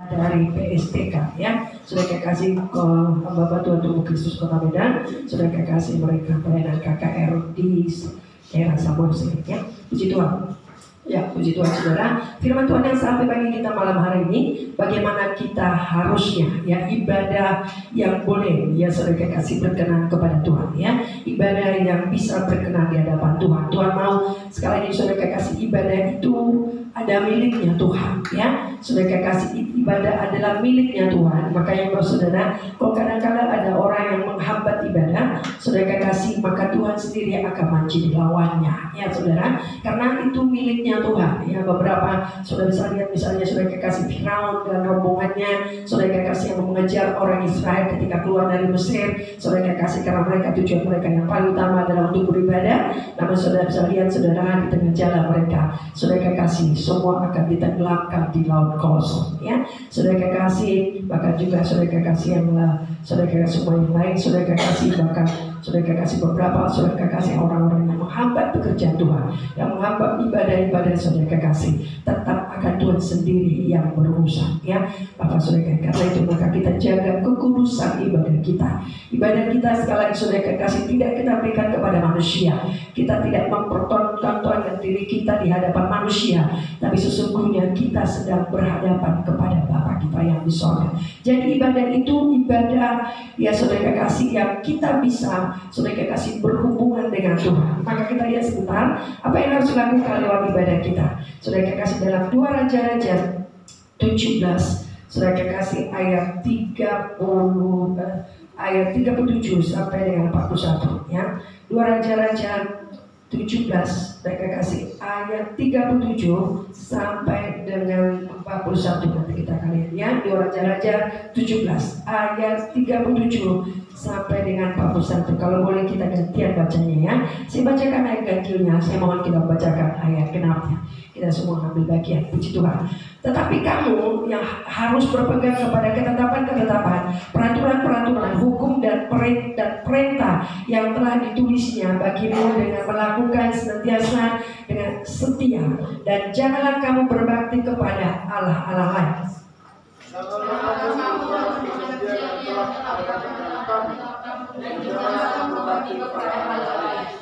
dari PSTK ya, sudah kasih ke Bapak Tuhan Tubuh Kristus Kota Medan, sudah kasih mereka pelayanan KKR di daerah Samosir ya. Puji Tuhan. Ya, puji Tuhan saudara. Firman Tuhan yang sampai bagi kita malam hari ini, bagaimana kita harusnya ya ibadah yang boleh ya saudara kasih berkenan kepada Tuhan ya, ibadah yang bisa berkenan di hadapan Tuhan. Tuhan mau sekali lagi saudara kasih ibadah itu ada miliknya Tuhan ya. Saudara kasih ibadah adalah miliknya Tuhan. Makanya saudara, kalau kadang-kadang ada orang yang menghambat ibadah, saudara kasih, maka Tuhan sendiri akan menjadi lawannya ya saudara, karena itu miliknya Tuhan ya. Beberapa saudara bisa lihat misalnya saudara kasih Firaun dan rombongannya, saudara kasih yang mengejar orang Israel ketika keluar dari Mesir, saudara kasih karena mereka tujuan mereka yang paling utama adalah untuk beribadah. Namun saudara bisa lihat saudara di tengah jalan mereka, saudara kasih semua akan ditenggelamkan di laut kosong ya. Saudara kasih bahkan juga saudara kasih yang saudara kasih semua yang lain, saudara kasih bahkan saudara kasih beberapa saudara kasih orang-orang yang menghambat pekerjaan Tuhan, yang menghambat ibadah-ibadah saudara kasih, tetap akan Tuhan sendiri yang berurusan ya. Bapak saudara, karena itu maka kita jaga kekudusan ibadah kita. Ibadah kita sekali lagi saudara kasih tidak kita berikan kepada manusia. Kita tidak mempertontonkan diri kita di hadapan manusia, tapi sesungguhnya kita sedang berhadapan kepada Bapa kita yang di sorga. Jadi ibadah itu ibadah ya saudara kasih yang kita bisa saudara kasih berhubungan dengan Tuhan. Maka kita lihat sebentar apa yang harus dilakukan lewat ibadah kita. Saudara kasih dalam 2 Raja-Raja 17, saudara kasih ayat 37 sampai dengan 41 ya. 2 Raja-Raja 17, mereka kasih ayat 37 sampai dengan 41. Nanti kita akan lihat ya. 2 Raja-Raja 17 ayat 37 sampai dengan 41. Kalau boleh kita gantian bacanya ya. Saya bacakan ayat ganjilnya, saya mohon kita bacakan ayat genapnya. Kita semua ambil bagian, puji Tuhan. Tetapi kamu yang harus berpegang kepada ketetapan-ketetapan, peraturan-peraturan, hukum dan perintah yang telah ditulisnya bagimu dengan melakukan senantiasa dengan setia, dan janganlah kamu berbakti kepada Allah-Allah lain.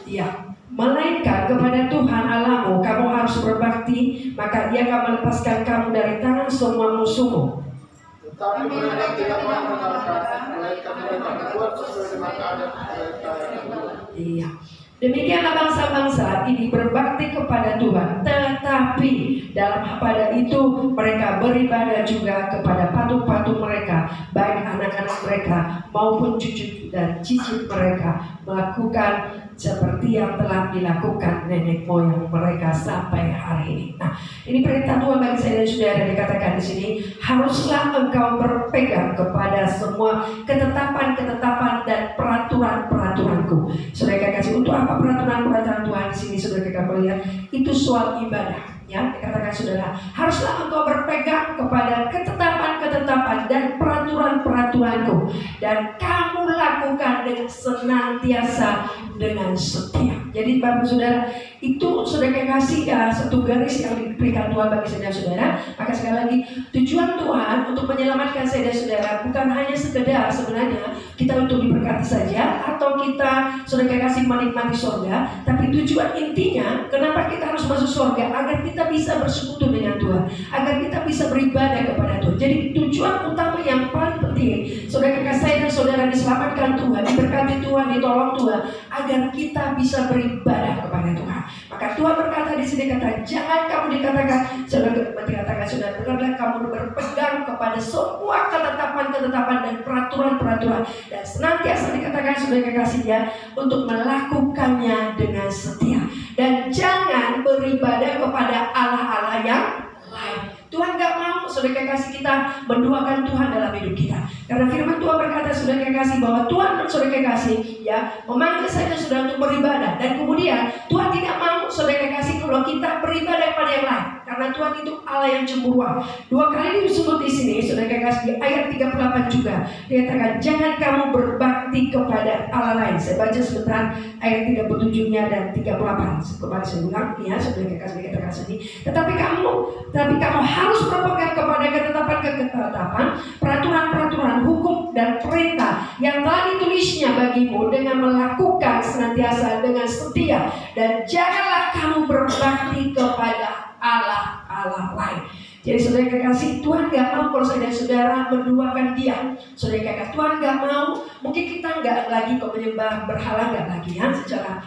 Ya, melainkan kepada Tuhan Allahmu kamu harus berbakti, maka Ia akan melepaskan kamu dari tangan semua musuhmu. Tetapi mereka tidak mau mendengarkan, melainkan mereka berbuat sesuai dengan adat mereka yang dulu. Iya. Demikianlah bangsa-bangsa ini berbakti kepada Tuhan, tetapi dalam pada itu mereka beribadah juga kepada patung-patung mereka, baik anak-anak mereka maupun cucu dan cicit mereka, melakukan seperti yang telah dilakukan nenek moyang mereka sampai hari ini. Nah, ini perintah Tuhan bagi saya dan saudara. Dikatakan di sini, haruslah engkau berpegang kepada semua ketetapan-ketetapan dan peraturan-peraturanku. Saudara kasih, untuk apa peraturan-peraturan Tuhan di sini? Saudara melihat itu soal ibadah. Ya, dikatakan saudara, haruslah engkau berpegang kepada ketetapan-ketetapan dan peraturan-peraturanku, dan kamu lakukan dengan senantiasa dengan setia. Jadi Bapak Saudara, itu saudara kasih ya satu garis yang diberikan Tuhan bagi saudara-saudara. Maka sekali lagi, tujuan Tuhan untuk menyelamatkan saudara-saudara bukan hanya sekedar sebenarnya kita untuk diberkati saja, atau kita saudara kasih menikmati surga, tapi tujuan intinya kenapa kita harus masuk surga, agar kita bisa bersekutu dengan Tuhan, agar kita bisa beribadah kepada Tuhan. Jadi tujuan utama yang paling penting, saudara kakak saya dan saudara diselamatkan Tuhan, diberkati Tuhan, ditolong Tuhan, agar kita bisa beribadah kepada Tuhan. Maka Tuhan berkata di sini, kata jangan kamu dikatakan, saudara benar kamu berpegang kepada semua ketetapan-ketetapan dan peraturan-peraturan, dan senantiasa dikatakan saudara kekasihnya untuk melakukannya dengan setia, dan jangan beribadah kepada Allah-Allah yang lain. Tuhan gak mau saudara kekasih kita menduakan Tuhan dalam hidup kita. Karena firman Tuhan berkata saudara kekasih bahwa Tuhan saudara kekasih ya memanggil saya dan saudara untuk beribadah, dan kemudian Tuhan tidak mau saudara kekasih kalau kita beribadah kepada yang lain, karena Tuhan itu Allah yang cemburuan. 2 kali disebut di sini saudara kekasih kasih di ayat 38 juga dikatakan jangan kamu berbakti kepada Allah lain. Saya baca sebentar ayat 37-nya dan 38. Kemarin saya ulang ya, saudara kasih dikatakan sini. Tetapi kamu harus berpegang kepada ketetapan, peraturan-peraturan, hukum dan perintah yang telah ditulisnya bagimu dengan melakukan senantiasa dengan setia, dan janganlah kamu berbakti kepada Allah lain. Jadi saudara kekasih, Tuhan gak mau kalau saya dan saudara menduakan Dia. Saudara kekasih, Tuhan gak mau. Mungkin kita gak lagi kok menyembah berhala, gak lagi ya, secara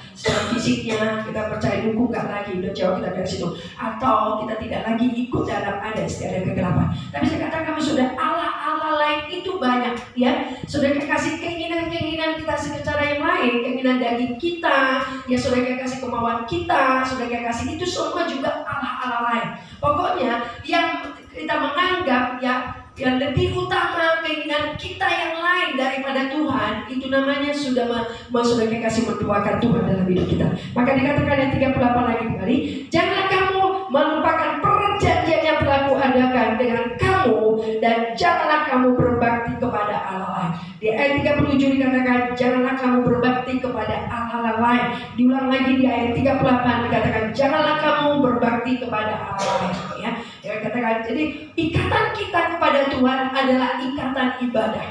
fisiknya kita percaya dukung, gak lagi, udah jauh kita dari situ. Atau kita tidak lagi ikut dalam ada istiadat kegelapan. Tapi saya katakan sudah Allah lain itu banyak ya. Saudara kekasih, keinginan kita secara yang lain, keinginan daging kita, ya saudara kekasih, kemauan kita, saudara kekasih, itu semua juga Allah lain. Pokoknya yang kita menganggap ya yang lebih utama keinginan kita yang lain daripada Tuhan, itu namanya sudah saudara kekasih menduakan Tuhan dalam hidup kita. Maka dikatakan yang 38 lagi kembali, janganlah kamu melupakan perjanjian yang telah kuadakan dengan kamu, dan janganlah kamu berbakti kepada Allah lain. Di ayat 37 dikatakan janganlah kamu berbakti kepada Allah lain. Diulang lagi di ayat 38 dikatakan janganlah kamu berbakti kepada Allah lain ya. Dikatakan jadi ikatan kita kepada Tuhan adalah ikatan ibadah.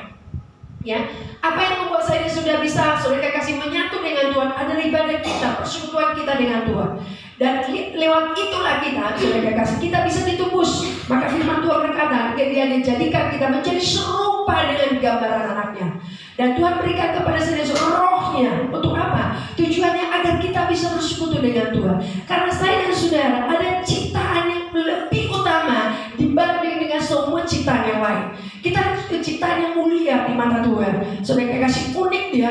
Ya, apa yang membuat saya sudah bisa saudara kasih menyatu dengan Tuhan adalah ibadah kita, persekutuan kita dengan Tuhan. Dan lewat itulah kita, saudara kasih, kita bisa ditebus. Maka firman Tuhan berkata, Dia dijadikan kita menjadi serupa dengan gambaran anaknya. Dan Tuhan berikan kepada saya rohnya. Untuk apa? Tujuannya agar kita bisa bersekutu dengan Tuhan. Karena saya dan saudara ada ciptaan yang lebih utama dibanding dengan semua ciptaan yang lain. Kita ciptaan yang mulia di mata Tuhan. Saudara kasih, unik dia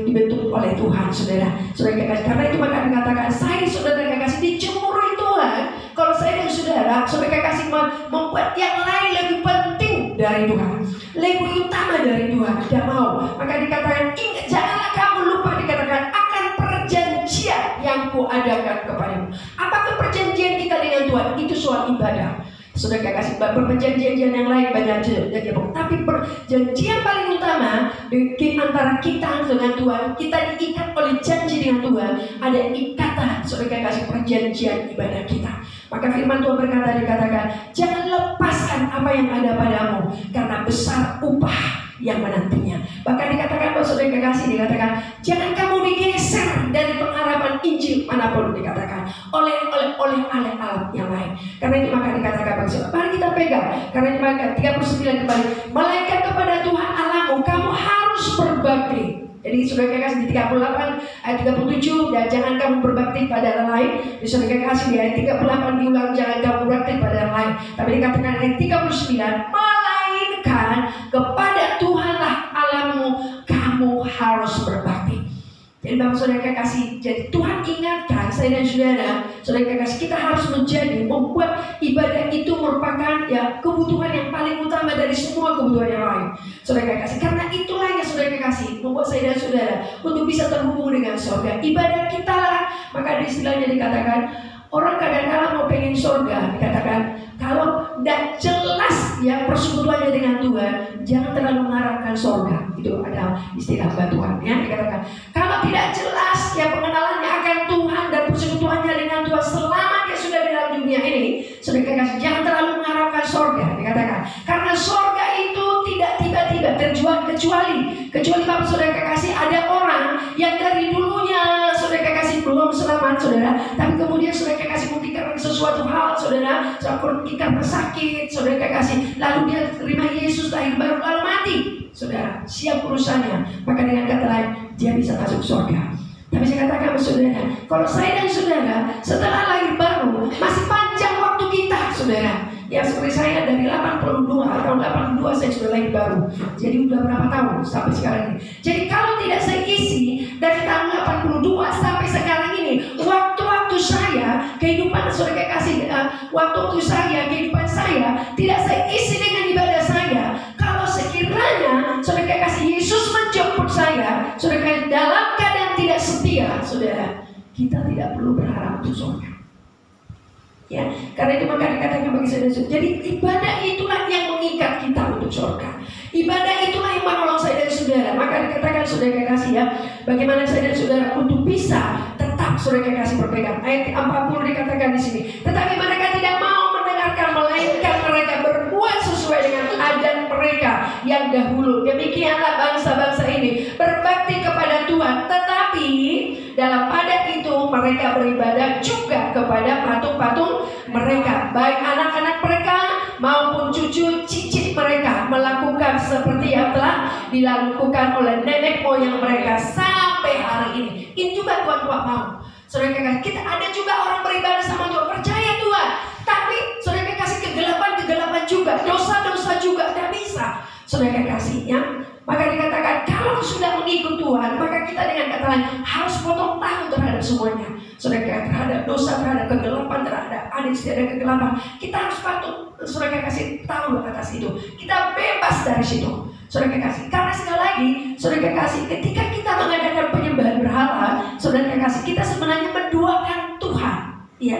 dibentuk oleh Tuhan, saudara. Saudara kasih, karena itu maka dikatakan saya saudara kasih dicemurui Tuhan. Kalau saya dan saudara kasih membuat yang lain lebih penting dari Tuhan, lebih utama dari Tuhan, tidak mau. Maka dikatakan ingat, janganlah kamu lupa dikatakan akan perjanjian yang kuadakan kepadamu. Apakah perjanjian kita dengan Tuhan? Itu soal ibadah. Saudara kasih, perjanjian yang lain banyak saja, tapi perjanjian paling utama di antara kita dengan Tuhan, kita diikat oleh janji dengan Tuhan. Ada ikatan, saudara kasih, perjanjian ibadah kita. Maka firman Tuhan berkata, dikatakan jangan lepaskan apa yang ada padamu, karena besar upah yang menantinya. Bahkan dikatakan bahwa saudara kasih, dikatakan jangan kamu digeser dari pengharapan Injil manapun, dikatakan oleh alam yang lain. Karena itu maka dikatakan bangsa, mari kita pegang. Karena itu maka 39 kembali, melainkan kepada Tuhan Allahmu kamu harus berbakti. Jadi saudara kasih di 38 ayat 37, dan jangan kamu berbakti pada orang lain. Di saudara kasih di ayat 38 diulang, jangan kamu berbakti pada orang lain. Tapi dikatakan ayat 39, melainkan kepada Tuhanlah Allahmu kamu harus berbakti. Jadi bang saudara kasih, jadi Tuhan ingatkan saya dan saudara kasih, kita harus membuat ibadah itu merupakan ya kebutuhan yang paling utama dari semua kebutuhan yang lain, saudara kasih. Karena itulah yang saudara kasih membuat saya dan saudara untuk bisa terhubung dengan surga. Ibadah kita lah. Maka di istilahnya dikatakan orang kadang-kadang mau pengen surga, dikatakan kalau tidak jelas ya persekutuannya dengan Tuhan, jangan terlalu mengharapkan surga. Itu ada istilah batuan ya, dikatakan kalau tidak jelas ya pengenalannya akan Tuhan dan persekutuannya dengan Tuhan selama dia sudah di dalam dunia ini, saudara kasih, jangan terlalu mengharapkan surga, dikatakan. Karena surga itu tidak tiba-tiba terjual, kecuali bapak saudara kasih, ada orang yang dari dulunya saudara kasih belum selamat saudara, tapi kemudian saudara kasih mungkin karena sesuatu hal saudara, mungkin karena sakit saudara kasih, lalu dia terima Yesus lahir baru lalu mati, saudara siap urusannya, maka dengan kata lain dia bisa masuk surga. Tapi saya katakan saudara, kalau saya dan saudara setelah lahir baru masih panjang waktu kita saudara. Ya seperti saya dari 82, tahun 82 saya sudah lahir baru. Jadi udah berapa tahun sampai sekarang ini. Jadi kalau tidak saya isi dari tahun 82 sampai sekarang ini, waktu-waktu saya, kehidupan saudara kasih, waktu-waktu saya, kehidupan saya tidak saya isi dengan ibadah saya. Kalau sekiranya saudara kasih Yesus menjemput saya, saudara kasih dalam keadaan tidak setia, saudara, kita tidak perlu berharap untuk surga. Ya, karena itu maka dikatakan bagi saudara. Jadi ibadah itulah yang mengikat kita. Ibadah itulah yang menolong saya dan saudara. Maka dikatakan saudara kekasih ya, bagaimana saya dan saudara untuk bisa tetap saudara kekasih berpegang. Ayat 40 dikatakan di sini. Tetapi mereka tidak mau mendengarkan, melainkan mereka berbuat sesuai dengan adat mereka yang dahulu. Demikianlah bangsa-bangsa ini berbakti kepada Tuhan, tetapi dalam adat itu mereka beribadah juga kepada patung-patung mereka. Baik anak-anak mereka maupun cucu cicit mereka melakukan seperti yang telah dilakukan oleh nenek moyang mereka sampai hari ini. Ini juga Tuhan mau. Saudara kekasih, kita ada juga orang beribadah sama Tuhan, percaya Tuhan, tapi saudara kekasih kegelapan juga, dosa-dosa juga tidak bisa. Saudara kekasihnya, maka dikatakan kalau sudah mengikut Tuhan, maka kita dengan kata lain harus potong tahu terhadap semuanya. Saudara kekasih, terhadap dosa, terhadap kegelapan, terhadap ada istiadat kegelapan, kita harus patuh. Saudara kekasih tahu atas itu, kita bebas dari situ. Saudara kekasih, karena sekali lagi, saudara kekasih, ketika kita mengadakan penyembahan berhala, saudara kekasih, kita sebenarnya menduakan Tuhan, ya.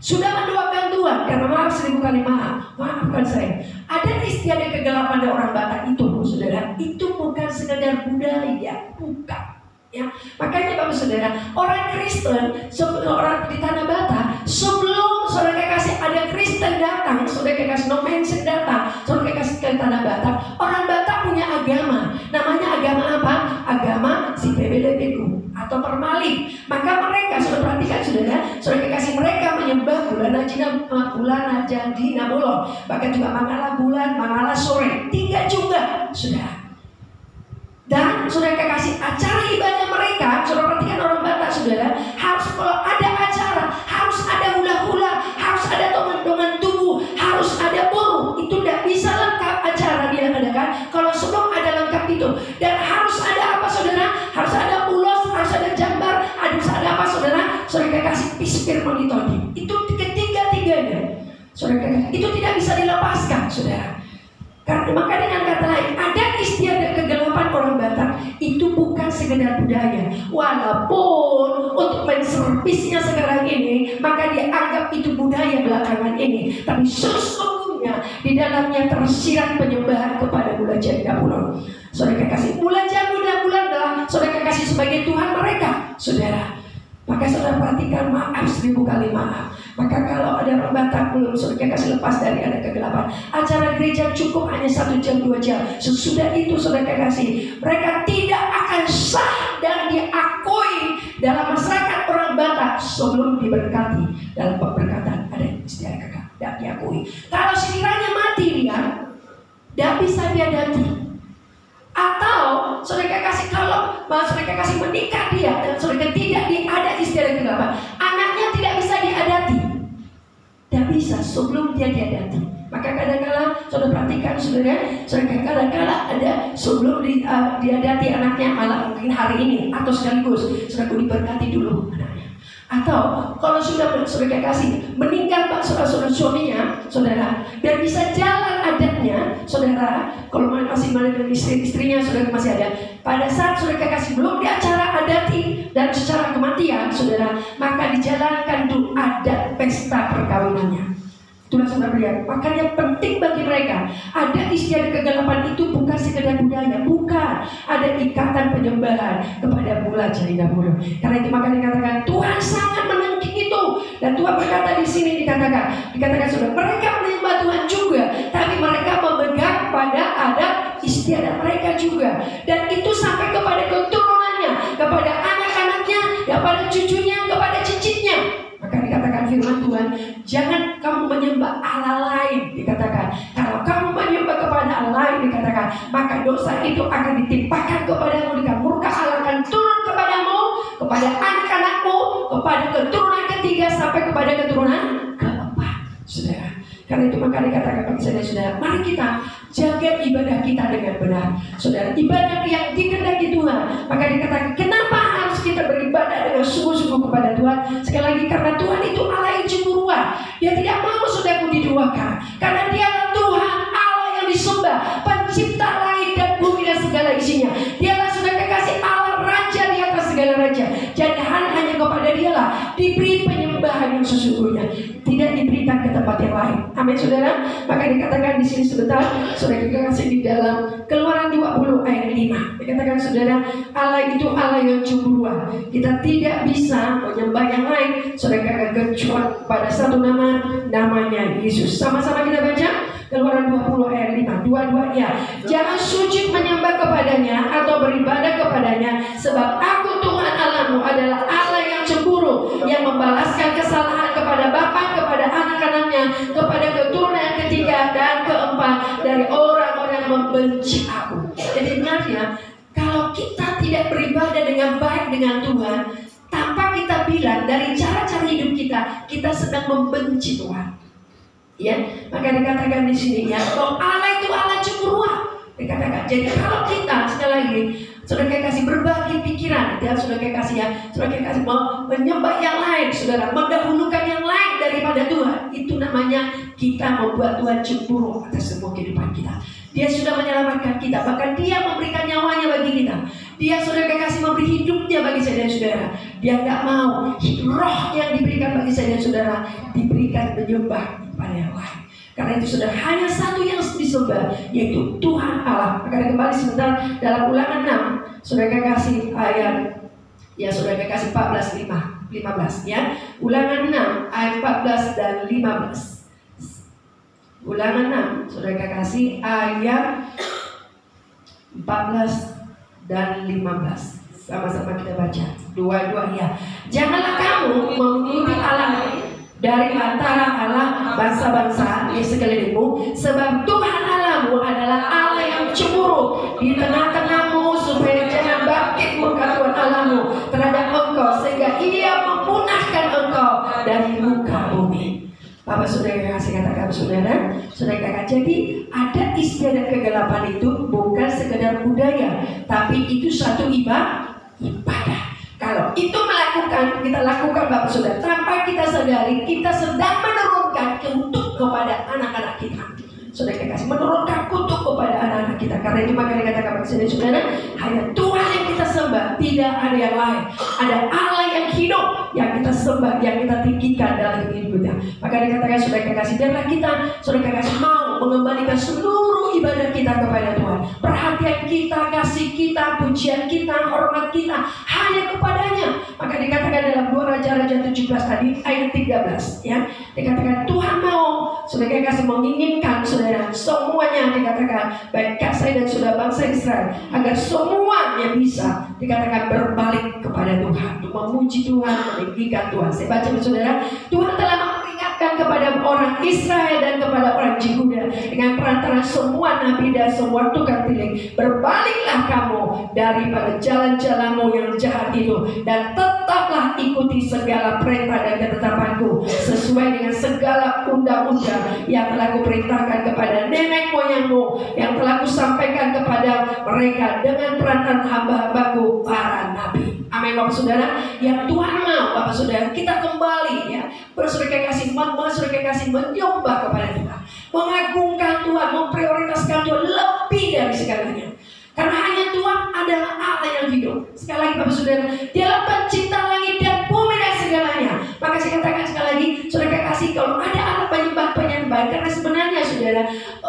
Sudah mendoakan Tuhan, karena maaf 1000 kali maafkan saya. Ada istiadat kegelapan dari orang Batak itu, saudara, itu bukan sekedar budaya, bukan. Ya, makanya Bapak Saudara, orang Kristen, orang di Tanah Batak, sebelum saudara kekasih ada Kristen datang, saudara kekasih no mention datang, saudara kekasih ke Tanah Batak, orang Batak punya agama, namanya agama apa? Agama si Pebelebeku atau Permali. Maka mereka, sudah perhatikan saudara kekasih, mereka menyembah bulan jadi Nabulo, bahkan juga Mangala bulan, Mangala sore, 3 juga, saudara. Dan saudara kekasih, acara ibadah mereka, saudara perhatikan orang Batak saudara, harus kalau ada acara, harus ada hula-hula, harus ada tongan-tongan tubuh, harus ada boru. Itu tidak bisa lengkap acara dia adakan kalau sebelum ada lengkap itu. Dan harus ada apa saudara? Harus ada ulos, harus ada jambar, harus ada apa saudara? Saudara kekasih, pispir monitoni. Itu ketiga-tiganya. Saudara kekasih, itu tidak bisa dilepaskan saudara. Karena maka dengan kata lain, ada istiadat kegelapan orang Batak itu bukan sekedar budaya. Walaupun untuk menservisnya sekarang ini, maka dia anggap itu budaya belakangan ini. Tapi sesungguhnya di dalamnya tersirat penyembahan kepada bulan Janda-bulan. Saudara kekasih, bulan Janda-bulan adalah saudara kekasih sebagai Tuhan mereka, saudara. Maka saudara perhatikan, maaf 1000 kali maaf. Maka kalau ada orang Batak belum saudara kasih lepas dari ada kegelapan, acara gereja cukup hanya 1 jam 2 jam. Sesudah itu saudara kasih, mereka tidak akan sah dan diakui dalam masyarakat orang Batak sebelum diberkati. Dalam pemberkatan ada istilah kakak tidak diakui. Kalau sekiranya mati dia, tidak bisa diadati. Atau saudara kasih, kalau saudara kasih menikah dia dan saudara tidak ada istiadat kegelapan, anaknya tidak bisa diadati, tidak bisa sebelum dia diadati. Maka kadang-kala saudara perhatikan saudara kadang-kala ada sebelum diadati anaknya, malah mungkin hari ini atau sekaligus saudara diberkati dulu anaknya. Atau kalau sudah saudara kasih meninggal saudara suaminya, saudara biar bisa jalan adatnya, saudara kalau masih ada istrinya saudara masih ada, pada saat saudara kasih belum di acara adati dan secara kematian saudara, maka dijalankan dulu adat pesta perkawinannya. Itulah saudara lihat. Makanya penting bagi mereka ada istiadat kegelapan itu bukan sekedar budaya, bukan, ada ikatan penyembahan kepada bulan Janda-bulan. Karena itu maka dikatakan Tuhan sangat menengking itu. Dan Tuhan berkata di sini dikatakan saudara, mereka menyembah Tuhan juga, tapi mereka memegang pada adat istiadat mereka juga. Dan itu sampai kepada keturunannya, kepada anak-anaknya, kepada cucunya, kepada cicitnya. Maka dikatakan firman Tuhan, jangan kamu menyembah Allah lain, dikatakan. Kalau kamu menyembah kepada Allah lain, dikatakan, maka dosa itu akan ditimpakan kepadamu, dan murka Allah akan turun kepadamu, kepada anak-anakmu, kepada keturunan ketiga sampai kepada keturunan keempat, saudara. Karena itu maka dikatakan bagi saudara, mari kita jaga ibadah kita dengan benar, saudara. Ibadah yang dikehendaki Tuhan. Maka dikatakan, kenapa harus kita beribadah dengan sungguh-sungguh kepada Tuhan? Sekali lagi, karena Tuhan itu Allah yang cemburuan. Dia tidak mau saudaraku diduakan, karena Dia adalah Tuhan Allah yang disembah, pencipta langit dan bumi dan segala isinya. Dialah saudara kekasih Allah, Raja di atas segala raja. Jadi hanya kepada Dialah diberi penyembahan yang sesungguhnya, tidak diberikan ke tempat yang lain. Amin saudara. Maka dikatakan di sini sebentar, saudara kasih di dalam Keluaran 20 ayat 5. Dikatakan saudara, Allah itu Allah yang cemburuan. Kita tidak bisa menyembah yang lain, saudara, kecuali pada satu nama, namanya Yesus. Sama-sama kita baca Keluaran 20 ayat 5. Dua-dua ya. Jangan sujud menyembah kepadanya atau beribadah kepadanya, sebab aku Tuhan Allahmu adalah Allah yang cemburu, yang membalaskan kesalahan kepada bapa, kepada anak-anaknya, kepada keturunan yang ketiga dan keempat dari orang-orang yang membenci aku. Jadi sebenarnya kalau kita tidak beribadah dengan baik dengan Tuhan, tanpa kita bilang dari cara-cara hidup kita, kita sedang membenci Tuhan. Ya, maka dikatakan di sini ya, bahwa Allah itu Allah cemburuan. Dikatakan. Jadi kalau kita sekali lagi, saudara kasih berbagi pikiran, ya saudara kasih ya, saudara kasih mau menyembah yang lain, saudara mendahulukan yang lain daripada Tuhan, itu namanya kita membuat Tuhan cemburu atas semua kehidupan kita. Dia sudah menyelamatkan kita, bahkan Dia memberikan nyawanya bagi kita. Dia sudah kasih memberi hidupnya bagi saya dan saudara. Dia nggak mau roh yang diberikan bagi saya dan saudara diberikan menyembah kepada yang lain. Karena itu sudah hanya satu yang disembah, yaitu Tuhan Allah. Maka kembali sebentar dalam Ulangan 6, saudara kasih ayat, ya saudara kasih 14-15 ya. Ulangan 6 ayat 14 dan 15. Ulangan 6, saudara kasih ayat 14 dan 15. Sama-sama kita baca. Dua-dua ya. Janganlah kamu mengikuti Allah lain dari antara Allah bangsa-bangsa di sekelilingmu, sebab Tuhan Allahmu adalah Allah yang cemburu di tengah-tengahmu, supaya jangan bangkit murka Tuhan Allahmu terhadap engkau, sehingga Ia memunahkan engkau dari muka bumi. Bapak saudara kasih katakan saudara katakan, jadi ada istilah dan kegelapan itu bukan sekedar budaya, tapi itu satu ibadah. Kalau itu kita lakukan Bapak Saudara, tanpa kita sadari, kita sedang menurunkan kutuk kepada anak-anak kita. Saudara kasih menurunkan kutuk kepada anak-anak kita. Karena itu maka dikatakan saudara, hanya Tuhan yang kita sembah, tidak ada yang lain. Ada Allah yang hidup yang kita sembah, yang kita tinggikan dalam hidup kita. Maka dikatakan saudara kasih, biarlah kita saudara kasih mau mengembalikan seluruh ibadah kita kepada Tuhan. Perhatian kita, kasih kita, pujian kita, hormat kita hanya kepadanya. Maka dikatakan dalam 2 Raja-Raja 17 tadi ayat 13 ya, dikatakan Tuhan mau saudara kasih menginginkan saudara semuanya, dikatakan baik kasih dan saudara bangsa Israel, agar semuanya bisa dikatakan berbalik kepada Tuhan, untuk memuji Tuhan, meninggikan Tuhan. Saya baca saudara, Tuhan telah memperingatkan kepada orang Israel dan kepada orang Yehuda dengan perantara semua nabi dan semua tukang tilik, berbaliklah kamu daripada jalan-jalanmu yang jahat itu, dan tetaplah ikuti segala perintah dan ketetapanku sesuai dengan segala undang-undang yang telah kuperintahkan kepada nenek moyangmu, yang telah kusampaikan kepada mereka dengan perantara hamba-hambaku para nabi. Amin Bapak Saudara. Yang Tuhan mau Bapak Saudara kita kembali ya, berserah kasih menyembah kepada Tuhan, mengagungkan Tuhan, memprioritaskan Tuhan lebih dari segalanya. Karena hanya Tuhan adalah Allah yang hidup. Sekali lagi Bapak Saudara, Dialah pencipta langit dan bumi dan segalanya. Maka saya katakan sekali lagi, saudara kasih, kalau ada alat penyembah, karena sebenarnya saudara,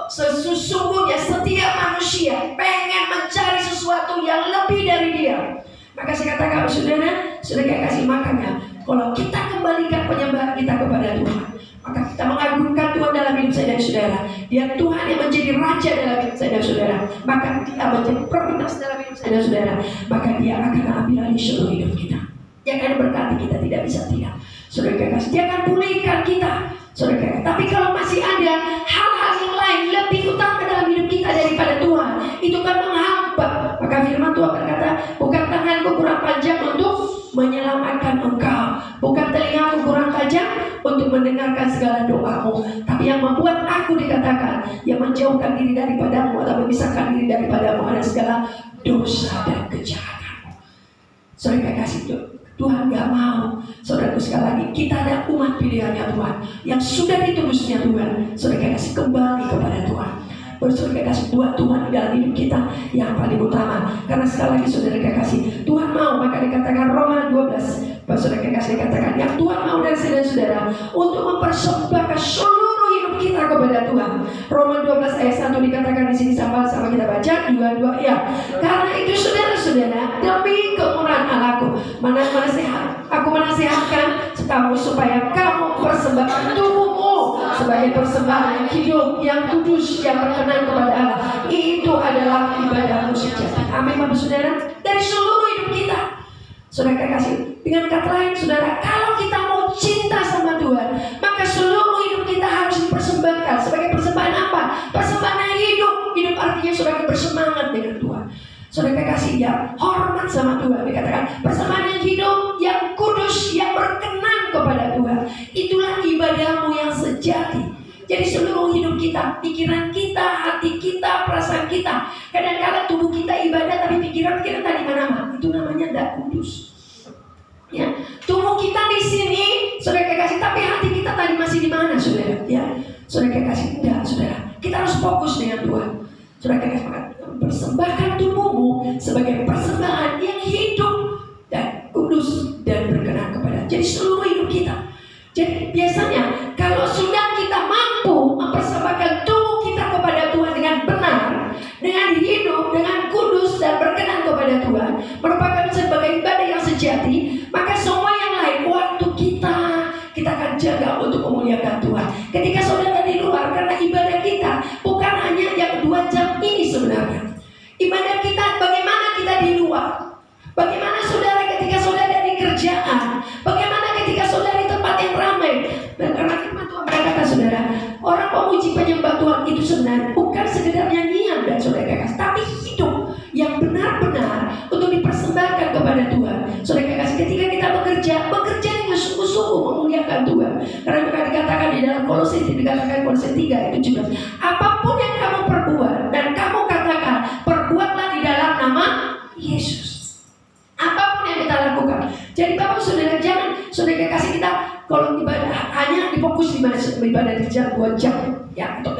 sesungguhnya setiap manusia pengen mencari sesuatu yang lebih dari dia. Maka saya katakan saudara kasih, makanya kalau kita kembalikan penyembahan kita kepada Tuhan, maka kita mengagungkan Tuhan dalam hidup saya dan saudara. Dia Tuhan yang menjadi raja dalam hidup saya dan saudara. Maka kita menjadi prioritas dalam hidup saya dan saudara. Maka Dia akan ambil alih seluruh hidup kita. Dia akan berkati kita tidak bisa tidak. Saudara kasih, Dia akan pulihkan kita. Saudara kasih. Tapi kalau masih ada hal-hal yang lain lebih utama dalam hidup kita daripada Tuhan, itu kan menghambat. Maka firman Tuhan berkata, bukan tanganku kurang panjang untuk menyelamatkan engkau, bukan telingamu kurang tajam untuk mendengarkan segala doamu, tapi yang membuat aku dikatakan, yang menjauhkan diri daripadamu atau memisahkan diri daripadamu adalah segala dosa dan kejahatanmu. Saudara kasih, Tuhan gak mau, saudaraku sekali lagi, kita ada umat pilihannya Tuhan, yang sudah ditebusnya Tuhan. Saudara kasih kembali kepada Tuhan, bersaudara kasih buat Tuhan dalam hidup kita yang paling utama. Karena sekali lagi saudara kasih, Tuhan mau, maka dikatakan Roma 12, saudara kasih dikatakan yang Tuhan mau dari saudara untuk mempersembahkan seluruh hidup kita kepada Tuhan. Roma 12 ayat 1 dikatakan di sini, sama kita baca dua ya. Karena itu saudara-saudara, demi kemurahan Allahku, aku menasihatkan kamu supaya kamu persembahkan tubuhmu sebagai persembahan yang hidup, yang kudus, yang berkenan kepada Allah. Itu adalah ibadahmu sejati. Amin, Bapak Saudara. Dari seluruh hidup kita, saudara kasih. Dengan kata lain, saudara, kalau kita mau cinta sama Tuhan, maka seluruh hidup kita harus dipersembahkan sebagai persembahan apa? Persembahan yang hidup. Hidup artinya saudara bersemangat dengan Tuhan. Saudara kasih ya, hormat sama Tuhan. Dikatakan persembahan yang hidup, yang kudus, yang berkenan kepada Tuhan. Itulah ibadahmu yang sejati. Jadi seluruh hidup kita, pikiran kita, hati kita, perasaan kita, kadang-kadang tubuh kita ibadah, tapi pikiran kita tadi mana-mana. Itu namanya tidak kudus. Ya, tubuh kita di sini, saudara kasih, tapi hati kita tadi masih di mana, saudara? Ya, saudara kasih, enggak, saudara. Kita harus fokus dengan Tuhan. Saudara kasih, persembahkan tubuhmu sebagai persembahan yang hidup dan kudus dan berkenan kepada. Jadi seluruh hidup kita. Jadi biasanya kalau sudah kita mampu mempersembahkan tubuh kita kepada Tuhan dengan benar, dengan hidup, dengan kudus dan berkenan kepada Tuhan, merupakan sebagai ibadah yang sejati, maka semua yang lain, waktu kita akan jaga untuk memuliakan Tuhan. Ketika saudara di luar, karena ibadah kita bukan hanya yang 2 jam ini sebenarnya. Ibadah kita, bagaimana kita di luar, bagaimana saudara ketika saudara di kerjaan, bagaimana ketika saudara di tempat yang ramai. Dan karena firman Tuhan berkata, saudara, orang pemuji penyembah Tuhan itu sebenarnya bukan sekedar nyanyian dan saudara kasih, tapi hidup yang benar-benar untuk dipersembahkan kepada Tuhan. Saudara kasih, ketika kita bekerja dengan sungguh-sungguh memuliakan Tuhan. Karena dikatakan di dalam Kolose 3 ayat 17, apapun yang kamu perbuat dan kamu katakan, perbuatlah di dalam nama Yesus. Apapun yang kita lakukan. Jadi Bapak Saudara, jangan saudara kasih kita kalau ibadah hanya difokus di ibadah di jam 2 jam ya, untuk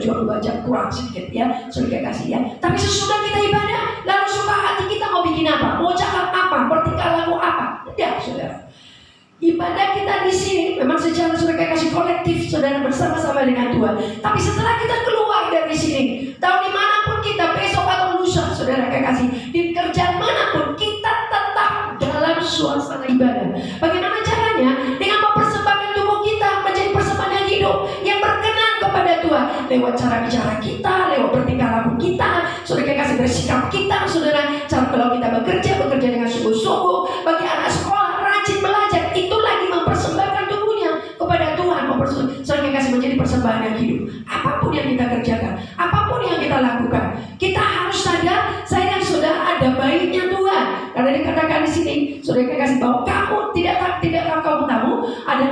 cuma 2 jam kurang sedikit ya, saudara kasih ya. Tapi sesudah kita ibadah, lalu suka hati kita mau bikin apa, mau cakap apa, bertingkah laku apa? Tidak, saudara. Ibadah kita di sini memang secara saudara kasih kolektif, saudara bersama-sama dengan Tuhan. Tapi setelah kita keluar dari sini, tahu dimanapun kita besok atau lusa, saudara kasih, di kerjaan manapun kita tetap dalam suasana ibadah. Bagaimana caranya? Dengan mempersembahkan tubuh kita menjadi persembahan yang hidup, yang berkenan kepada Tuhan. Lewat cara bicara kita, lewat bertingkah laku kita, saudara kasih bersikap kita, saudara. Kalau kita bekerja dengan sungguh-sungguh. Bagi anak sekolah rajin belajar, itu lagi mempersembahkan tubuhnya kepada Tuhan. Saudara kasih menjadi persembahan yang hidup. Apapun yang kita kerjakan, apapun yang kita lakukan, kita harus sadar, saya dan saudara ada baiknya Tuhan. Karena dikatakan di sini, saudara kasih bahwa kamu tidak tahu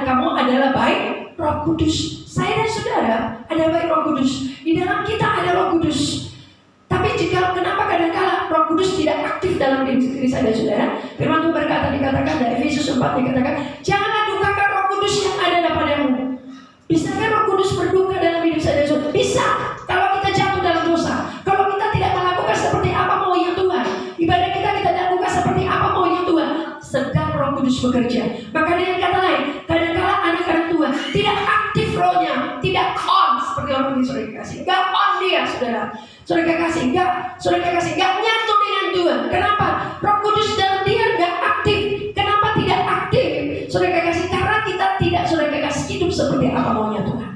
kamu adalah baik Roh Kudus. Saya dan saudara ada baik Roh Kudus. Di dalam kita ada Roh Kudus. Tapi kenapa kadang-kala Roh Kudus tidak aktif dalam diri saya dan saudara? Firman Tuhan dikatakan dari Efesus 4 dikatakan, janganlah dukakan Roh Kudus yang ada padamu. Bisakah Roh Kudus berduka dalam hidup saya dan saudara? Bisa. Kalau kita jatuh dalam dosa, kalau kita tidak melakukan seperti apa maunya Tuhan, ibadah kita tidak lakukan seperti apa maunya Tuhan, sedang Roh Kudus bekerja. Maka dengan kata lain, kadang-kala anak-anak Tuhan tidak aktif rohnya, tidak on seperti orang ini, saudara kasih, nggak on dia, saudara. Saudara kasih, nggak nyatu dengan Tuhan. Kenapa? Roh Kudus dalam dia nggak aktif. Kenapa tidak aktif? Saudara kasih, karena kita tidak, saudara kasih, hidup seperti apa maunya Tuhan.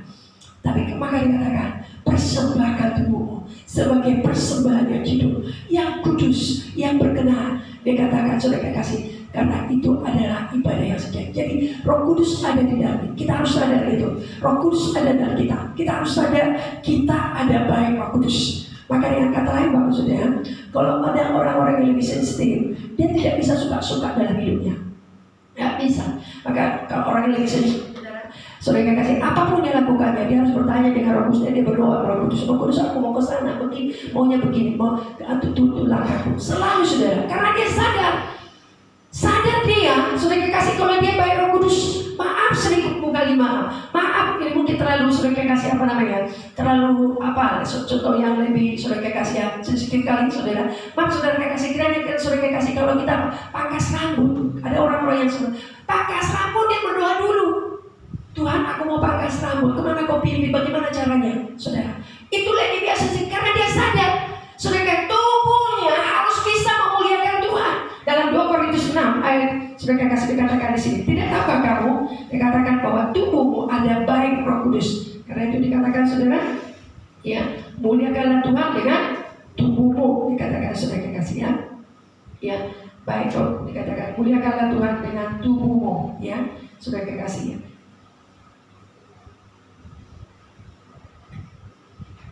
Tapi maka dikatakan, persembahkan tubuhmu sebagai persembahan yang hidup, yang kudus, yang berkenan. Dikatakan, saudara kasih, karena itu adalah ibadah yang sejati. Jadi Roh Kudus ada di dalam kita, harus sadar itu. Roh Kudus ada dalam kita. Kita harus sadar kita ada baik Roh Kudus. Maka dengan kata lain Bapak Saudara, kalau ada orang-orang yang lebih sensitif, dia tidak bisa suka-suka dalam hidupnya. Tidak bisa. Maka kalau orang yang lebih sensitif, saudara kasih, apapun dia lakukannya, dia harus bertanya dengan Roh Kudus. Dia berdoa, Roh Kudus, aku mau ke sana, maunya begini, mau tutup langkahku. Selalu saudara, karena dia sadar dia, saudara kasih, kalau dia baik Roh Kudus, maaf sedikit kali maaf ini mungkin terlalu, saudara kasih terlalu contoh yang lebih saudara kasih yang sedikit kali, saudara. Maaf saudara kasih, kiranya saudara kasih, kalau kita pangkas rambut, ada orang-orang yang pangkas rambut dia berdoa dulu. Tuhan, aku mau pangkas rambut, kemana kau pimpin, bagaimana caranya? Saudara, itulah yang biasa sih, karena dia sadar, saudara, tubuhnya harus bisa memuliakan Tuhan. Dalam 2 Korintus 6 ayat, saudara kasih dikatakan di sini, tidak tahukah kamu, dikatakan bahwa tubuhmu ada baik Roh Kudus. Karena itu dikatakan, saudara, ya, muliakanlah Tuhan dengan tubuhmu, dikatakan saudara kasih ya. Ya, baik Roh, dikatakan muliakanlah Tuhan dengan tubuhmu, ya, saudara kasih ya.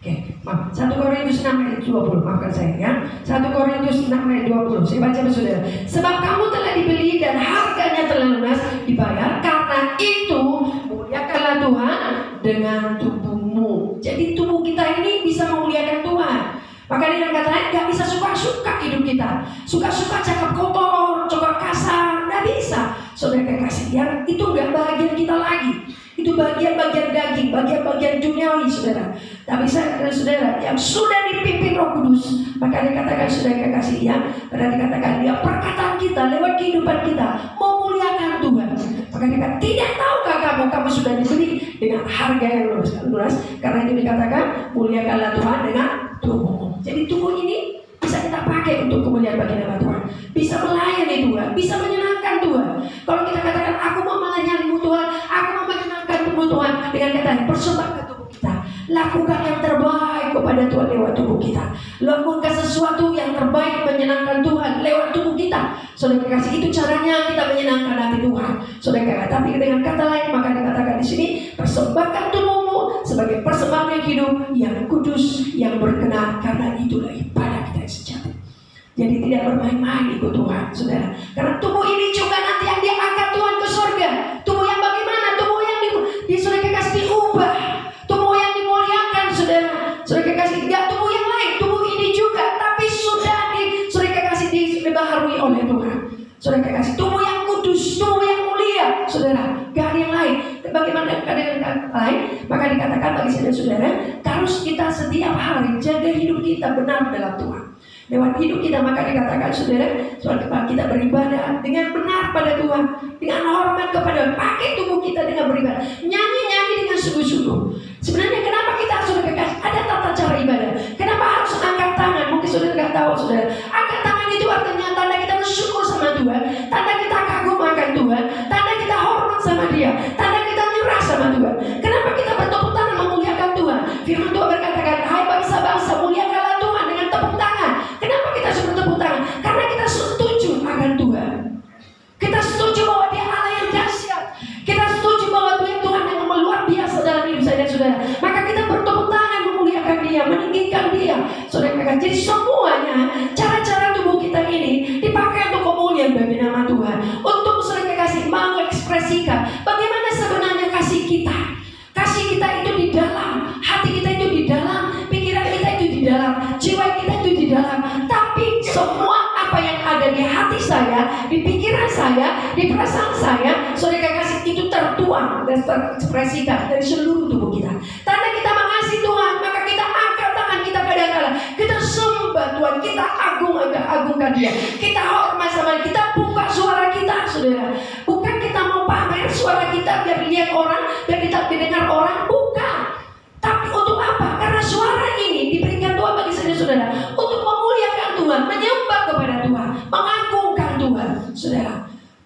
Oke, maaf. 1 Korintus 6 ayat 20, maafkan saya ya. 1 Korintus 6 ayat 20, saya baca saudara. Sebab kamu telah dibeli dan harganya telah lunas dibayar, karena itu muliakanlah Tuhan dengan tubuhmu. Jadi tubuh kita ini bisa memuliakan Tuhan. Makanya dia katanya gak bisa suka-suka hidup kita, suka-suka cakap kotor, cakap kasar, gak bisa. Saudara kekasih, yang itu gak bagian kita lagi. Itu bagian-bagian daging, bagian-bagian duniawi, saudara. Tapi saya dan saudara yang sudah dipimpin Roh Kudus, maka dikatakan saudara kekasih yang pada dikatakan dia perkataan kita lewat kehidupan kita memuliakan Tuhan. Maka dikatakan tidak tahukah kamu sudah dibeli dengan harga yang lunas. Karena itu dikatakan muliakanlah Tuhan dengan tubuhmu. Jadi tubuh ini bisa kita pakai untuk kemuliaan bagi nama Tuhan, bisa melayani Tuhan, bisa menyenangkan Tuhan. Kalau kita katakan aku mau melayani Tuhan, aku mau menyenangkan tubuh Tuhan, dengan kata persembahkan tubuh kita, lakukan yang terbaik kepada Tuhan lewat tubuh kita, lakukan sesuatu yang terbaik menyenangkan Tuhan lewat tubuh kita. Saudara kasih, itu caranya kita menyenangkan hati Tuhan. Saudara, tapi dengan kata lain maka dikatakan di sini persembahkan tubuhmu sebagai persembahan yang hidup, yang kudus, yang berkenan, karena itulah ibadah kita yang sejati. Jadi tidak bermain-main ikut Tuhan, saudara. Karena tubuh ini juga nanti yang diangkat Tuhan ke surga. Tubuh yang bagaimana? Tubuh yang di saudara kasih diubah, tubuh yang dimuliakan, saudara. Saudara kasih tidak tubuh yang lain, tubuh ini juga, tapi sudah saudara kasih dibaharui oleh Tuhan. Saudara kasih tubuh yang kudus, tubuh yang mulia, saudara. Gak ada yang lain. Bagaimana keadaan lain? Maka dikatakan bagi saudara, harus kita setiap hari jaga hidup kita benar dalam Tuhan. Lewat hidup kita maka dikatakan saudara, soal kita beribadah dengan benar pada Tuhan, dengan hormat kepada, pakai tubuh kita dengan beribadah, nyanyi-nyanyi dengan sungguh-sungguh. Sebenarnya kenapa kita harus berkekasih? Ada tata cara ibadah. Kenapa harus angkat tangan? Mungkin saudara nggak tahu, saudara. Angkat tangan itu artinya tanda kita bersyukur sama Tuhan, tanda kita kagum akan Tuhan, tanda kita hormat sama Dia, tanda kita nyerah sama Tuhan. Kenapa kita bertepuk tangan memuliakan Tuhan? Firman Tuhan berkatakan, hai bangsa-bangsa, muliakanlah Tuhan dengan tepuk tangan. Kenapa kita harus bertepuk tangan? Karena kita setuju akan Tuhan. Kita setuju bahwa Dia Allah yang dahsyat. Kita setuju bahwa Dia Tuhan yang luar biasa dalam hidup saya dan saudara. Maka kita bertepuk tangan memuliakan Dia, meninggikan Dia. Saudara, jadi semuanya cara-cara tubuh kita ini dipakai untuk kemuliaan bagi nama Tuhan. Untuk saudara kasih mengekspresikan bagaimana sebenarnya kasih kita. Kasih kita itu di dalam, hati kita itu di dalam, pikiran kita itu di dalam, jiwa kita itu di dalam. Tapi semua apa yang ada di hati saya, di pikiran saya, di perasaan saya, saudara kasih itu tertuang dan terekspresikan dari seluruh tubuh kita. Tanda kita mengasihi Tuhan, maka kita angkat tangan kita kadang-kadang, kita sembah Tuhan, kita agungkan Dia, kita hormat sama Dia, kita buka suara kita, saudara. Bukan kita mau pamer suara kita biar dilihat orang, biar kita didengar orang, bukan. Tapi untuk apa? Karena suara ini diberikan Tuhan bagi saudara, untuk memuliakan Tuhan, menyembah kepada Tuhan, mengagungkan Tuhan, saudara.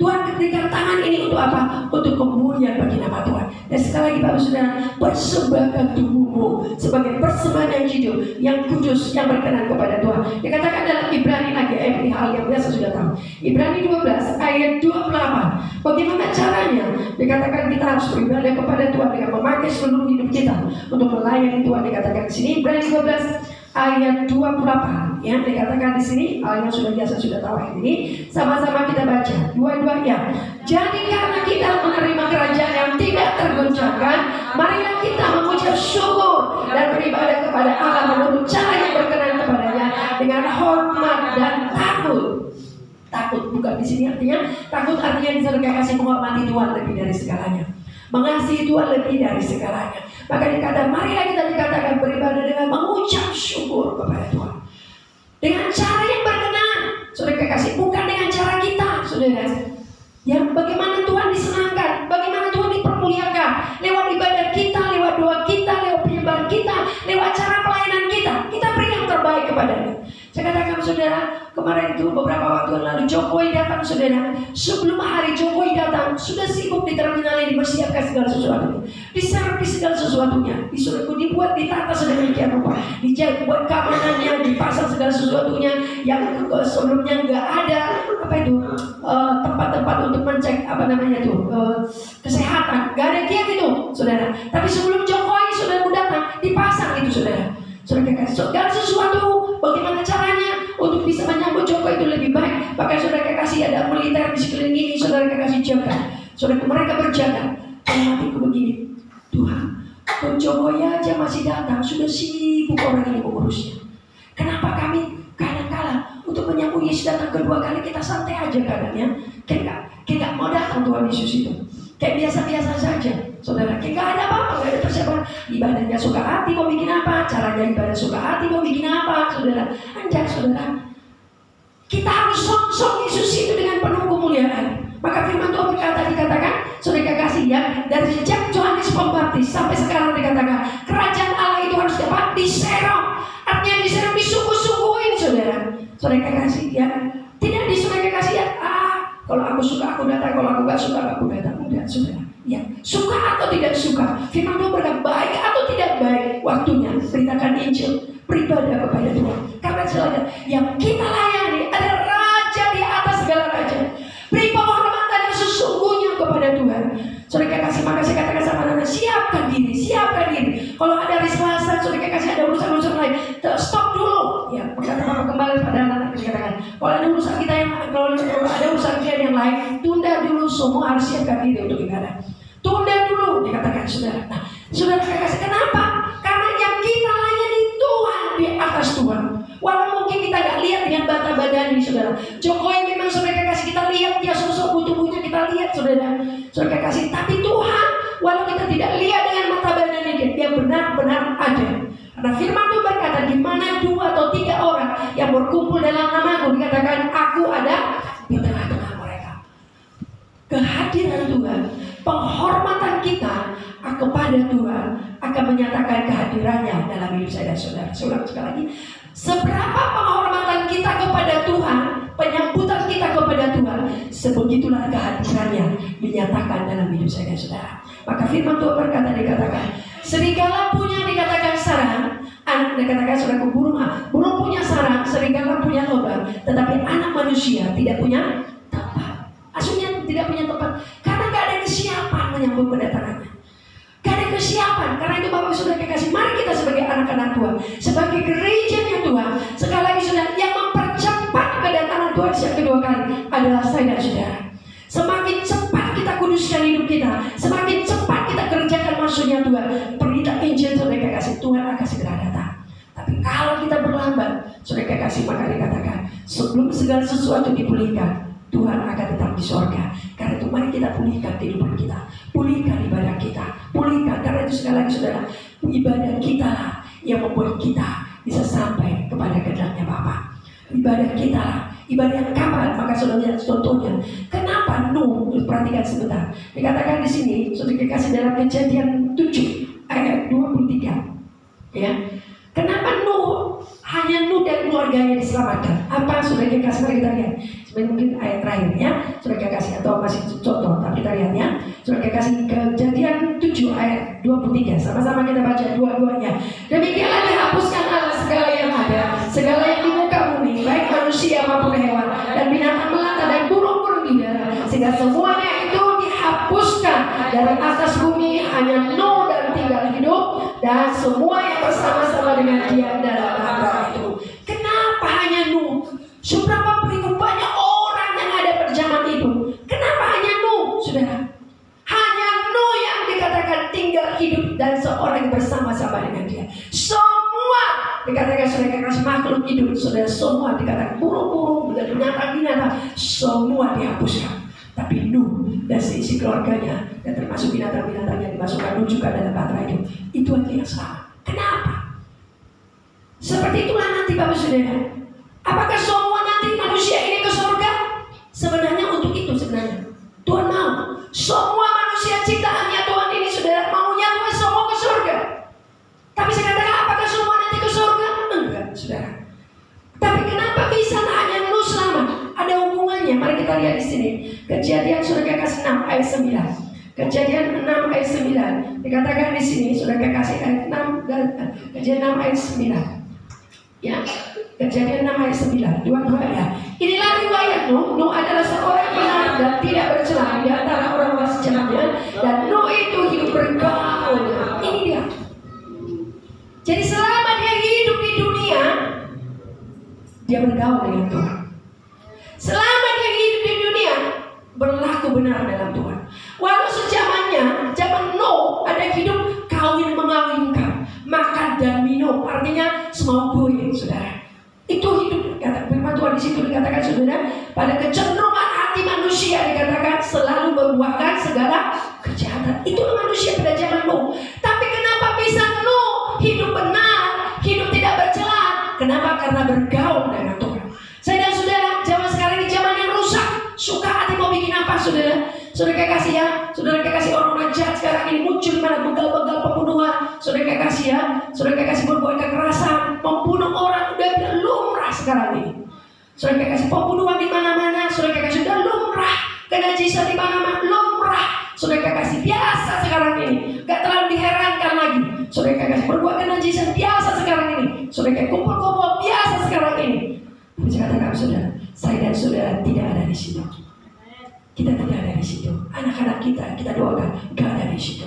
Tuhan berikan tangan ini untuk apa? Untuk kemuliaan bagi nama Tuhan. Dan sekali lagi Bapak Saudara, persembahkan tubuhmu sebagai persembahan yang hidup, yang kudus, yang berkenan kepada Tuhan. Dikatakan dalam Ibrani lagi, ini hal yang biasa sudah tahu. Ibrani 12 ayat 28. Bagaimana caranya? Dikatakan kita harus beribadah kepada Tuhan dengan memakai seluruh hidup kita untuk melayani Tuhan. Dikatakan di sini Ibrani 12 ayat 28 yang dikatakan di sini, hal yang sudah biasa sudah tahu ini. Sama-sama kita baca dua-duanya. Jadi karena kita menerima kerajaan yang tidak tergoncangkan, marilah kita mengucap syukur dan beribadah kepada Allah menurut cara yang berkenan kepadanya dengan hormat dan takut. Takut bukan di sini artinya takut, artinya bisa kasih menghormati Tuhan lebih dari segalanya, mengasihi Tuhan lebih dari segalanya. Maka dikatakan marilah kita dikatakan beribadah dengan mengucap syukur kepada Tuhan dengan cara yang berkenan, saudara kasih, bukan dengan cara kita, saudara. Yang bagaimana Tuhan disenangkan, bagaimana Tuhan dipermuliakan, kepadanya. Saya katakan saudara, kemarin itu beberapa waktu yang lalu Jokowi datang saudara. Sebelum hari Jokowi datang, sudah sibuk di terminal ini mempersiapkan segala sesuatunya, diservis segala sesuatunya, disuruh dibuat, ditata sedemikian rupa, dibuat keamanannya, dipasang segala sesuatunya yang sebelumnya nggak ada tempat-tempat untuk mencek kesehatan, nggak ada kayak gitu saudara. Tapi sebelum Jokowi saudara datang, dipasang itu saudara. Saudara kasih segala sesuatu, bagaimana caranya untuk bisa menyambut Jokowi itu lebih baik. Bahkan saudara kasih ada militer di sekeliling ini, saudara kasih jaga. Saudara mereka berjaga. Hatiku begini, Tuhan, Jokowi aja masih datang, sudah sibuk orang ini mengurusnya. Kenapa kami kadang-kala untuk menyambut Yesus datang kedua kali kita santai aja keadaannya? Kayak nggak mau datang Tuhan Yesus itu. Kayak biasa-biasa saja, saudara. Kayak nggak ada apa-apa, nggak ada persiapan. Ibadahnya suka hati mau bikin apa, caranya ibadah suka hati mau bikin apa, saudara. Anjay, saudara. Kita harus song Yesus itu dengan penuh kemuliaan. Maka firman Tuhan dikatakan, saudara kasih ya, dari sejak Yohanes Pembaptis sampai sekarang dikatakan, kerajaan Allah itu harus dapat diserong. Artinya diserong, disungguh-sungguhin, saudara. Saudara kasih ya, tidak disuruh kasih ya. Kalau aku suka aku datang, kalau aku gak suka aku datang. Udah, saudara. Ya, suka atau tidak suka, firman Tuhan berkata baik atau tidak baik, waktunya beritakan Injil, beribadah kepada Tuhan. Karena saudara, yang kita layani ada Raja di atas segala raja. Beri penghormatan yang sesungguhnya kepada Tuhan. Saudara kasih, maka saya katakan sama anak, siapkan diri. Kalau ada hari Selasa, saudara kasih ada urusan-urusan lain, stop dulu. Ya, kata kembali pada anak-anak dikatakan, kalau ada urusan kita kalau ada urusan kita yang lain, tunda dulu, semua harus siapkan diri untuk ibadah. Tunda dulu, dikatakan saudara. Nah, saudara kasih kenapa? Karena yang kita layani Tuhan di atas Tuhan. Walau mungkin kita gak lihat dengan mata badan ini, saudara. Jokowi memang saudara kasih kita lihat dia sosok tubuhnya kita lihat, saudara. Saudara kasih, tapi Tuhan, walau kita tidak lihat dengan mata badan ini, dia benar-benar ada. Karena firman Tuhan berkata, di mana 2 atau 3 orang yang berkumpul dalam namaku, dikatakan aku ada di tengah-tengah mereka. Kehadiran Tuhan, penghormatan kita kepada Tuhan akan menyatakan kehadirannya dalam hidup saya dan saudara. Saya ulang sekali lagi, seberapa penghormatan kita kepada Tuhan, penyambutan kita kepada Tuhan, sebegitulah kehadirannya dinyatakan dalam hidup saya dan saudara. Maka firman Tuhan berkata, dikatakan serigala punya, dikatakan sarang, dikatakan saudara, burung punya sarang, serigala punya lubang, tetapi anak manusia tidak punya tempat. Aslinya tidak punya tempat karena gak ada kesiapan menyambut kedatangannya. Gak ada kesiapan. Karena itu Bapak Saudara kasih, mari kita sebagai anak-anak Tuhan, sebagai gerejanya Tuhan, sekali lagi saudara, yang mempercepat kedatangan Tuhan yang kedua kali adalah saya dan saudara. Semakin cepat kita kuduskan hidup kita, semakin cepat kita kerjakan maksudnya Tuhan, berita Injil saudara kasih, Tuhan akan segera datang. Tapi kalau kita berlambat, saudara kasih, maka dikatakan sebelum segala sesuatu dipulihkan, Tuhan akan tetap di sorga. Karena itu mari kita pulihkan kehidupan kita, pulihkan ibadah kita, pulihkan. Karena itu sekali lagi saudara, ibadah kita lah yang membuat kita bisa sampai kepada kehendaknya Bapa. Ibadah kita lah, ibadah yang kapan? Maka saudara lihat contohnya. Kenapa Nuh? Perhatikan sebentar. Dikatakan di sini, saudara kasih dalam Kejadian 7 ayat 23. Ya. Kenapa Nuh? Hanya Nuh dan keluarganya diselamatkan. Apa saudara kasih? Mari kita lihat. Sebenarnya mungkin ayat terakhirnya saudara kasih atau masih contoh, tapi kita lihat ya. Saudara kasih Kejadian 7 ayat 23. Sama-sama kita baca dua-duanya. Demikianlah dihapuskan Allah segala yang ada, segala yang di muka bumi, baik manusia maupun hewan, dan binatang melata dan burung-burung di udara, sehingga semuanya itu dihapuskan dari atas bumi. Hanya Nuh dan tinggal hidup, dan semua yang bersama-sama dengan dia dalam arca itu. Kenapa hanya Nuh? Seberapa begitu banyak orang yang ada pada zaman itu? Kenapa hanya Nuh, saudara? Hanya Nuh yang dikatakan tinggal hidup dan seorang bersama-sama dengan dia. Semua dikatakan saudara kasih makhluk hidup, saudara, semua dikatakan burung-burung dan binatang-binatang, semua dihapuskan. Tapi Nuh dan seisi keluarganya dan termasuk binatang-binatangnya dimasukkan Nuh juga dalam batra itu. Itu aja yang sama. Kenapa? Seperti itulah nanti Bapak Saudara. Apakah semua nanti manusia ini ke surga? Sebenarnya untuk itu sebenarnya Tuhan mau semua manusia ciptaannya Tuhan ini, saudara, maunya Tuhan semua ke surga. Tapi saya katakan apakah semua nanti ke surga? Enggak, saudara. sini. Kejadian saudara kasih 6 ayat 9. Kejadian 6 ayat 9 dikatakan di sini, saudara kasih ayat 6 dan Kejadian 6 ayat 9. Ya, Kejadian 6 ayat 9, dua-dua ya. Inilah riwayat Nuh. Nuh adalah seorang yang benar dan tidak bercela di antara orang-orang sejenaknya, dan Nuh itu hidup bergaul. Ini dia. Jadi selama dia hidup di dunia, dia bergaul dengan Tuhan. Selama dia hidup di dunia, berlaku benar dalam Tuhan. Walau sejamannya, zaman Nuh ada hidup kawin mengawinkan, makan dan minum, artinya semaunya, saudara. Itu hidup, kata firman Tuhan di situ dikatakan, saudara, pada kecenderungan hati manusia dikatakan selalu membuahkan segala kejahatan. Itulah manusia pada zaman Nuh. Tapi kenapa bisa Nuh hidup benar, hidup tidak bercela? Kenapa? Karena bergaul dengan Tuhan. Saya dan saudara, zaman sekarang ini zaman yang rusak. Suka hati mau bikin apa, saudara? Saudara kasih ya, saudara kasih orang-orang jahat sekarang ini muncul di mana, begal-begal pembunuhan. Saudara kasih ya, saudara kasih berbuat kekerasan, membunuh orang udah lumrah sekarang ini. Saudara kasih pembunuhan di mana-mana, saudara kasih sudah lumrah, kenajisan di mana-mana lumrah. Saudara kasih biasa sekarang ini, gak terlalu diherankan lagi. Saudara kasih berbuat kenajisan biasa sekarang ini. Saudara kasih kumpul-kumpul biasa sekarang ini. Tapi saya katakan saudara, saya dan saudara tidak ada di situ. Kita tidak ada di situ. Anak-anak kita doakan, gak ada di situ.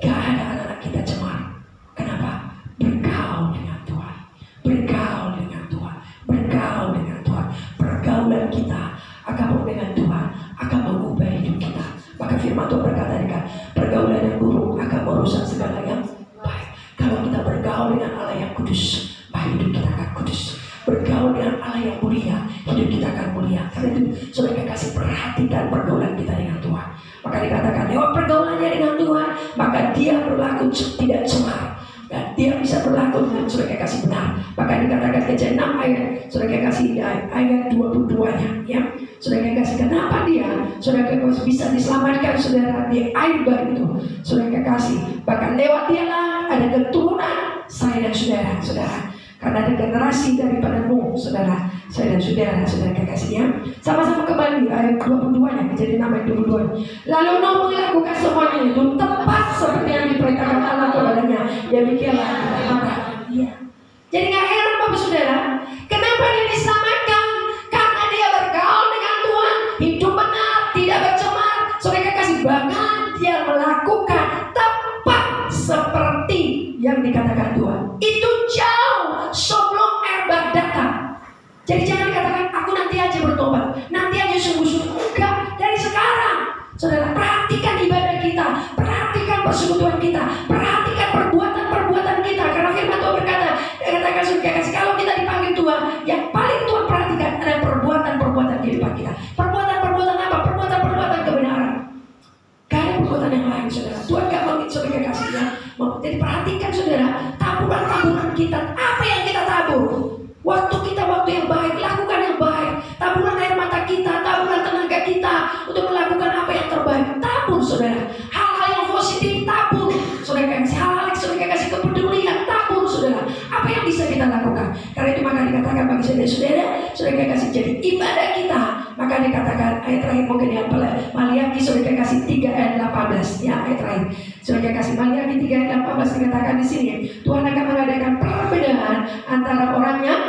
Gak ada anak-anak kita cemar. Kenapa? Bergaul dengan Tuhan. Bergaul dengan Tuhan. Bergaul dengan Tuhan. Pergaulan kita akan dengan Tuhan akan mengubah hidup kita. Maka firman Tuhan berkata, pergaulan yang buruk akan merusak segala yang baik. Kalau kita bergaul dengan Allah yang kudus, maka hidup kita akan kudus. Bergaul dengan Allah yang mulia, hidup kita akan mulia. Karena itu saudara kasih perhatikan pergaulan kita dengan Tuhan. Maka dikatakan lewat pergaulannya dengan Tuhan, maka dia berlaku tidak cemar, dan dia bisa berlaku dengan saudara kasih benar. Maka dikatakan Kejadian 6 ayat, saudara kasih ayat 22-nya, ya. Saudara kasih kenapa dia, saudara kasih bisa diselamatkan saudara di air bah itu, saudara kasih. Bahkan lewat dialah ada keturunan saya dan saudara. Karena ada generasi daripada Nuh, saudara, saya dan saudara kekasihnya. Sama-sama kembali ayat 22-nya, Kejadian 6 ayat 22. Lalu Nuh melakukan semuanya itu tepat seperti yang diperintahkan Allah kepadanya. Demikianlah dia. Jadi nggak heran Bapak Saudara, kenapa dia diselamatkan? Karena dia bergaul dengan Tuhan, hidup benar, tidak bercemar. Saudara kekasih, bahkan dia melakukan tepat seperti yang dikatakan Tuhan. Itu jauh sebelum air bah datang. Jadi jangan dikatakan aku nanti aja bertobat, nanti aja sungguh-sungguh. Enggak, dari sekarang. Saudara, perhatikan ibadah kita, perhatikan persekutuan kita, perhatikan perbuatan-perbuatan kita. Karena firman Tuhan berkata, katakan saudara, kalau kita dipanggil Tuhan, yang paling Tuhan perhatikan adalah perbuatan-perbuatan kehidupan kita. Perbuatan-perbuatan apa? Perbuatan-perbuatan kebenaran. Gak ada perbuatan yang lain, saudara. Tuhan gak mau saudara kasihnya. Jadi perhatikan saudara, taburan-taburan kita, apa yang kita tabur. Waktu kita waktu yang baik, lakukan yang baik. Taburan air mata kita, taburan tenaga kita untuk melakukan apa yang terbaik. Tabur saudara, hal-hal yang positif tabur. Saudara kasih hal-hal yang saudara kasih kepedulian, tabur saudara. Apa yang bisa kita lakukan? Karena itu maka dikatakan bagi saudara kasih jadi ibadah kita. Maka dikatakan ayat terakhir mungkin yang Maliaki saudara kasih 3 ayat 18 ya, ayat terakhir. Saudara kasih Maliaki 3 ayat 18 dikatakan di sini, Tuhan akan mengadakan perbedaan antara orang yang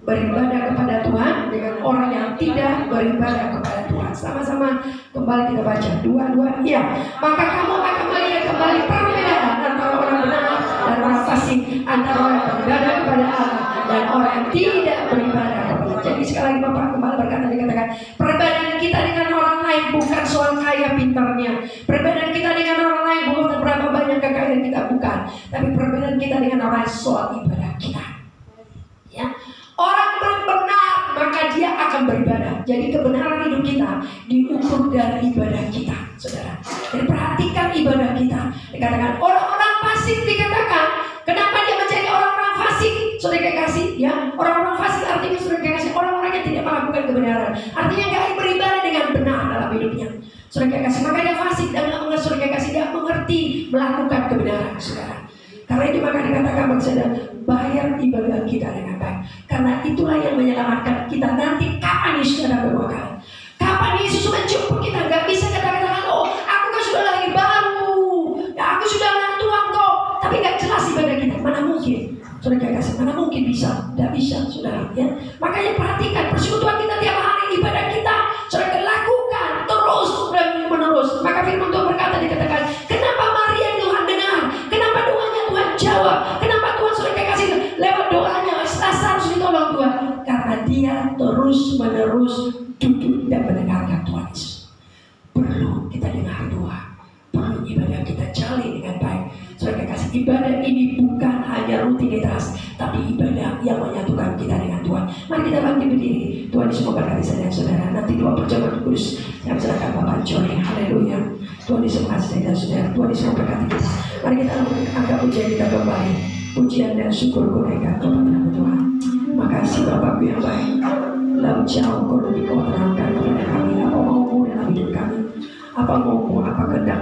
beribadah kepada Tuhan dengan orang yang tidak beribadah kepada Tuhan. Sama-sama kembali kita baca dua-dua. Ya, maka kamu akan melihat kembali perbedaan antara orang benar dan orang fasik, antara orang yang beribadah kepada Allah dan orang yang tidak beribadah kepada. Jadi sekali lagi Bapak kembali berkata dikatakan perbedaan kita dengan orang lain bukan soal kaya pintarnya. Perbedaan kita dengan orang lain bukan berapa banyak kekayaan kita, bukan. Tapi perbedaan kita dengan orang lain soal ibadah kita. Ya. Orang benar maka dia akan beribadah. Jadi kebenaran hidup kita diukur dari ibadah kita, saudara. Jadi perhatikan ibadah kita. Dikatakan orang-orang fasik, dikatakan kenapa dia menjadi orang-orang fasik? Saudara kasih, ya orang-orang fasik artinya saudara kasih orang-orang yang tidak melakukan kebenaran. Artinya nggak beribadah dengan benar dalam hidupnya. Saudara kasih, maka dia fasik dan saudara kasih dia mengerti melakukan kebenaran, saudara. Karena itu maka dikatakan bagi saudara, bayar ibadah kita dengan baik. Karena itulah yang menyelamatkan kita nanti. Kapan Yesus datang kedua kali? Kapan Tidak bisa, saudara. Ya. Makanya perhatikan persekutuan kita tiap hari, ibadah kita, saudara, lakukan terus dan menerus. Maka firman Tuhan berkata, dikatakan, kenapa Maria Tuhan dengar? Kenapa doanya Tuhan jawab? Kenapa Tuhan saudara kasih lewat doanya? Rasa harus ditolong Tuhan. Karena dia terus menerus duduk dan mendengarkan Tuhan Yesus. Perlu kita dengar Tuhan. Perlu ibadah kita jalin dengan baik. Saudara kasih, ibadah ini bukan hanya rutinitas, tapi ibadah yang menyatukan kita dengan Tuhan. Mari kita bangkit berdiri. Tuhan Yesus memberkati saya dan saudara. Nanti doa perjamuan kudus yang serahkan Bapak Joni. Haleluya. Tuhan Yesus memberkati saya dan saudara. Tuhan Yesus memberkati kita. Mari kita angkat pujian kita kembali. Pujian dan syukur kunaikan kepada nama Tuhan. Makasih Bapakku yang baik. Laut jauh kau lebih kau terangkan kepada kami. Apa maumu dalam hidup kami? Apa maumu, apa kehendak